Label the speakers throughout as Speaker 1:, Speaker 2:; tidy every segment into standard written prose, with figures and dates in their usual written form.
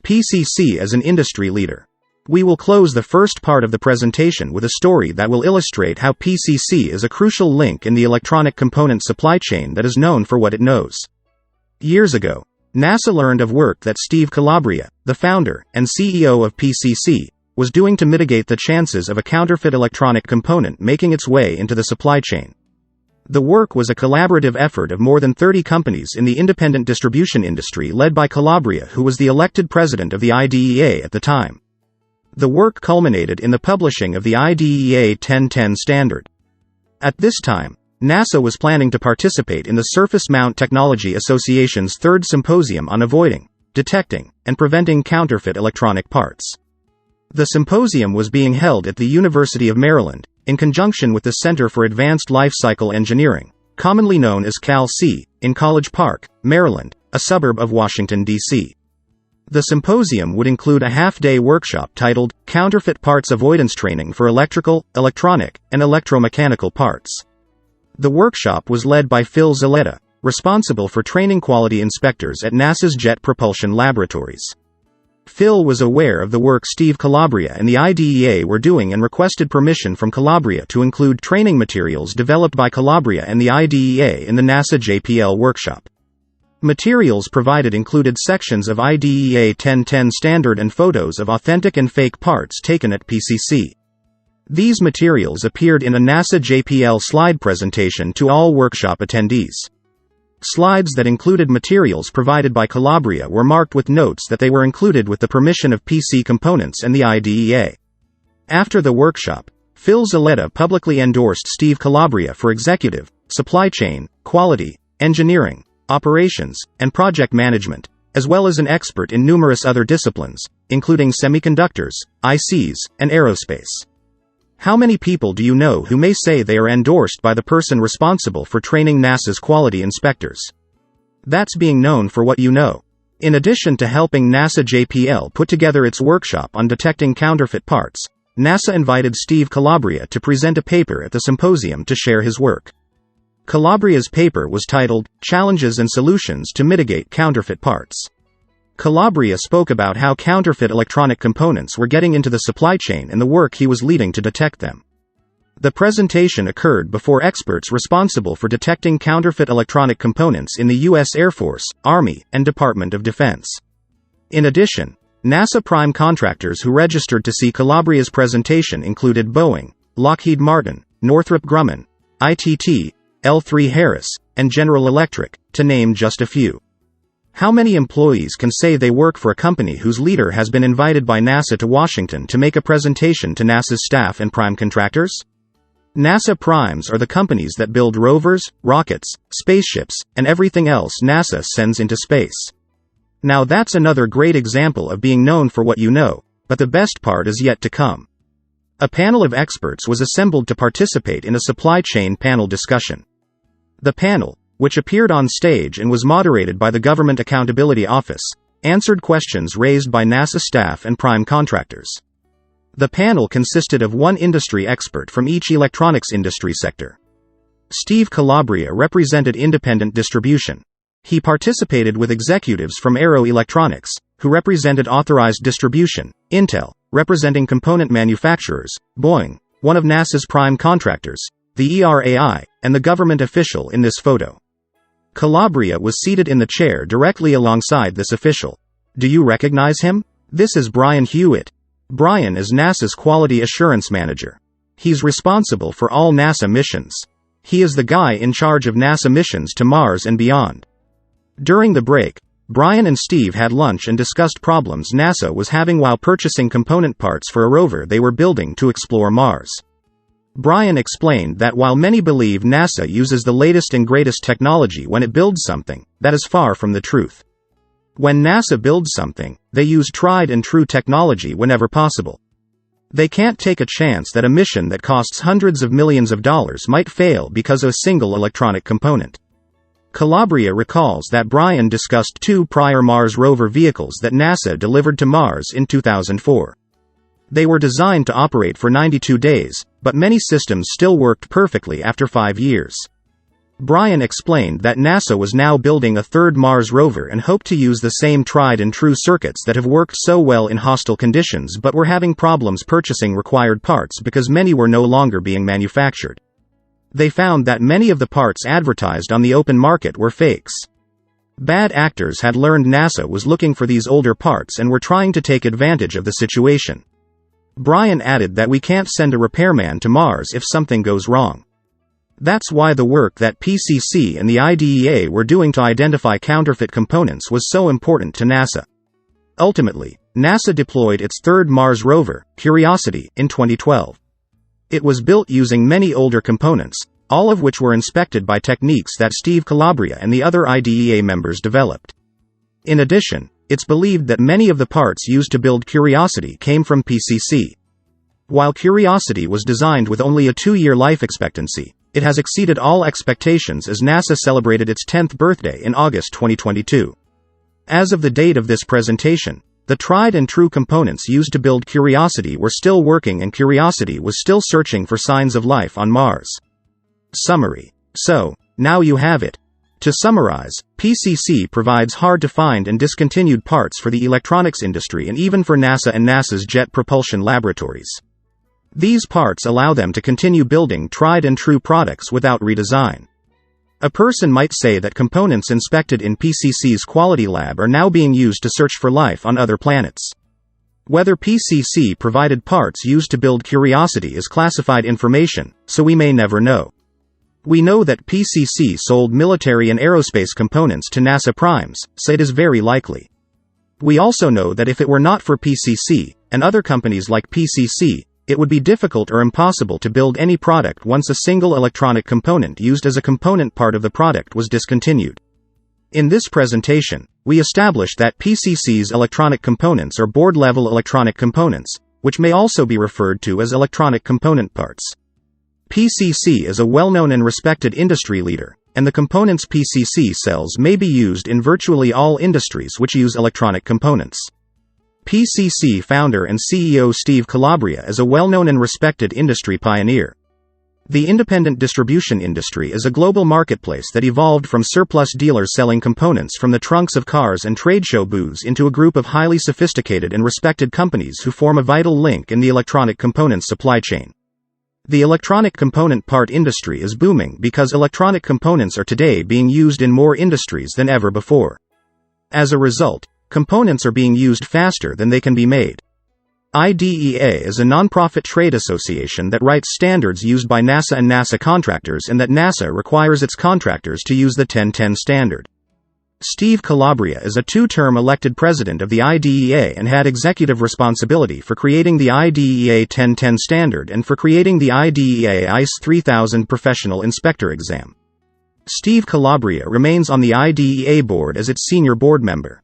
Speaker 1: PCC as an industry leader. We will close the first part of the presentation with a story that will illustrate how PCC is a crucial link in the electronic component supply chain that is known for what it knows. Years ago, NASA learned of work that Steve Calabria, the founder and CEO of PCC, was doing to mitigate the chances of a counterfeit electronic component making its way into the supply chain. The work was a collaborative effort of more than 30 companies in the independent distribution industry led by Calabria, who was the elected president of the IDEA at the time. The work culminated in the publishing of the IDEA 1010 standard. At this time, NASA was planning to participate in the Surface Mount Technology Association's third symposium on avoiding, detecting, and preventing counterfeit electronic parts. The symposium was being held at the University of Maryland, in conjunction with the Center for Advanced Life Cycle Engineering, commonly known as Cal-C, in College Park, Maryland, a suburb of Washington, D.C. The symposium would include a half-day workshop titled, Counterfeit Parts Avoidance Training for Electrical, Electronic, and Electromechanical Parts. The workshop was led by Phil Zaletta, responsible for training quality inspectors at NASA's Jet Propulsion Laboratories. Phil was aware of the work Steve Calabria and the IDEA were doing and requested permission from Calabria to include training materials developed by Calabria and the IDEA in the NASA JPL workshop. Materials provided included sections of IDEA 1010 standard and photos of authentic and fake parts taken at PCC. These materials appeared in a NASA JPL slide presentation to all workshop attendees. Slides that included materials provided by Calabria were marked with notes that they were included with the permission of PC Components and the IDEA. After the workshop, Phil Zaletta publicly endorsed Steve Calabria for executive, supply chain, quality, engineering, operations, and project management, as well as an expert in numerous other disciplines, including semiconductors, ICs, and aerospace. How many people do you know who may say they are endorsed by the person responsible for training NASA's quality inspectors? That's being known for what you know. In addition to helping NASA JPL put together its workshop on detecting counterfeit parts, NASA invited Steve Calabria to present a paper at the symposium to share his work. Calabria's paper was titled, Challenges and Solutions to Mitigate Counterfeit Parts. Calabria spoke about how counterfeit electronic components were getting into the supply chain and the work he was leading to detect them. The presentation occurred before experts responsible for detecting counterfeit electronic components in the U.S. Air Force, Army, and Department of Defense. In addition, NASA prime contractors who registered to see Calabria's presentation included Boeing, Lockheed Martin, Northrop Grumman, ITT, L3Harris, and General Electric, to name just a few. How many employees can say they work for a company whose leader has been invited by NASA to Washington to make a presentation to NASA's staff and prime contractors? NASA primes are the companies that build rovers, rockets, spaceships, and everything else NASA sends into space. Now that's another great example of being known for what you know, but the best part is yet to come. A panel of experts was assembled to participate in a supply chain panel discussion. The panel, which appeared on stage and was moderated by the Government Accountability Office, answered questions raised by NASA staff and prime contractors. The panel consisted of one industry expert from each electronics industry sector. Steve Calabria represented independent distribution. He participated with executives from Aero Electronics, who represented authorized distribution, Intel, representing component manufacturers, Boeing, one of NASA's prime contractors, the ERAI, and the government official in this photo. Calabria was seated in the chair directly alongside this official. Do you recognize him? This is Brian Hewitt. Brian is NASA's Quality Assurance Manager. He's responsible for all NASA missions. He is the guy in charge of NASA missions to Mars and beyond. During the break, Brian and Steve had lunch and discussed problems NASA was having while purchasing component parts for a rover they were building to explore Mars. Brian explained that while many believe NASA uses the latest and greatest technology when it builds something, that is far from the truth. When NASA builds something, they use tried and true technology whenever possible. They can't take a chance that a mission that costs hundreds of millions of dollars might fail because of a single electronic component. Calabria recalls that Brian discussed two prior Mars rover vehicles that NASA delivered to Mars in 2004. They were designed to operate for 92 days, but many systems still worked perfectly after 5 years. Brian explained that NASA was now building a third Mars rover and hoped to use the same tried-and-true circuits that have worked so well in hostile conditions but were having problems purchasing required parts because many were no longer being manufactured. They found that many of the parts advertised on the open market were fakes. Bad actors had learned NASA was looking for these older parts and were trying to take advantage of the situation. Brian added that we can't send a repairman to Mars if something goes wrong. That's why the work that PCC and the IDEA were doing to identify counterfeit components was so important to NASA. Ultimately, NASA deployed its third Mars rover, Curiosity, in 2012. It was built using many older components, all of which were inspected by techniques that Steve Calabria and the other IDEA members developed. In addition, it's believed that many of the parts used to build Curiosity came from PCC. While Curiosity was designed with only a 2-year life expectancy, it has exceeded all expectations as NASA celebrated its 10th birthday in August 2022. As of the date of this presentation, the tried-and-true components used to build Curiosity were still working and Curiosity was still searching for signs of life on Mars. Summary. So, now you have it. To summarize, PCC provides hard-to-find and discontinued parts for the electronics industry and even for NASA and NASA's Jet Propulsion Laboratories. These parts allow them to continue building tried-and-true products without redesign. A person might say that components inspected in PCC's quality lab are now being used to search for life on other planets. Whether PCC provided parts used to build Curiosity is classified information, so we may never know. We know that PCC sold military and aerospace components to NASA primes, so it is very likely. We also know that if it were not for PCC, and other companies like PCC, it would be difficult or impossible to build any product once a single electronic component used as a component part of the product was discontinued. In this presentation, we established that PCC's electronic components are board-level electronic components, which may also be referred to as electronic component parts. PCC is a well-known and respected industry leader, and the components PCC sells may be used in virtually all industries which use electronic components. PCC founder and CEO Steve Calabria is a well-known and respected industry pioneer. The independent distribution industry is a global marketplace that evolved from surplus dealers selling components from the trunks of cars and trade show booths into a group of highly sophisticated and respected companies who form a vital link in the electronic components supply chain. The electronic component part industry is booming because electronic components are today being used in more industries than ever before. As a result, components are being used faster than they can be made. IDEA is a non-profit trade association that writes standards used by NASA and NASA contractors and that NASA requires its contractors to use the 1010 standard. Steve Calabria is a 2-term elected president of the IDEA and had executive responsibility for creating the IDEA 1010 standard and for creating the IDEA ICE 3000 professional inspector exam. Steve Calabria remains on the IDEA board as its senior board member.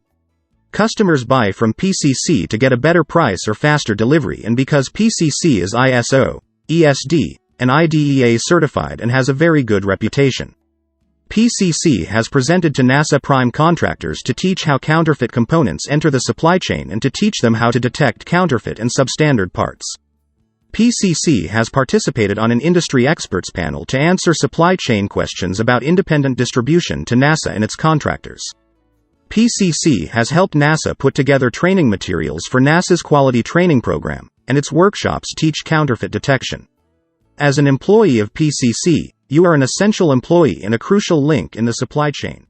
Speaker 1: Customers buy from PCC to get a better price or faster delivery, and because PCC is ISO, ESD, and IDEA certified and has a very good reputation. PCC has presented to NASA prime contractors to teach how counterfeit components enter the supply chain and to teach them how to detect counterfeit and substandard parts. PCC has participated on an industry experts panel to answer supply chain questions about independent distribution to NASA and its contractors. PCC has helped NASA put together training materials for NASA's quality training program, and its workshops teach counterfeit detection. As an employee of PCC, you are an essential employee and a crucial link in the supply chain.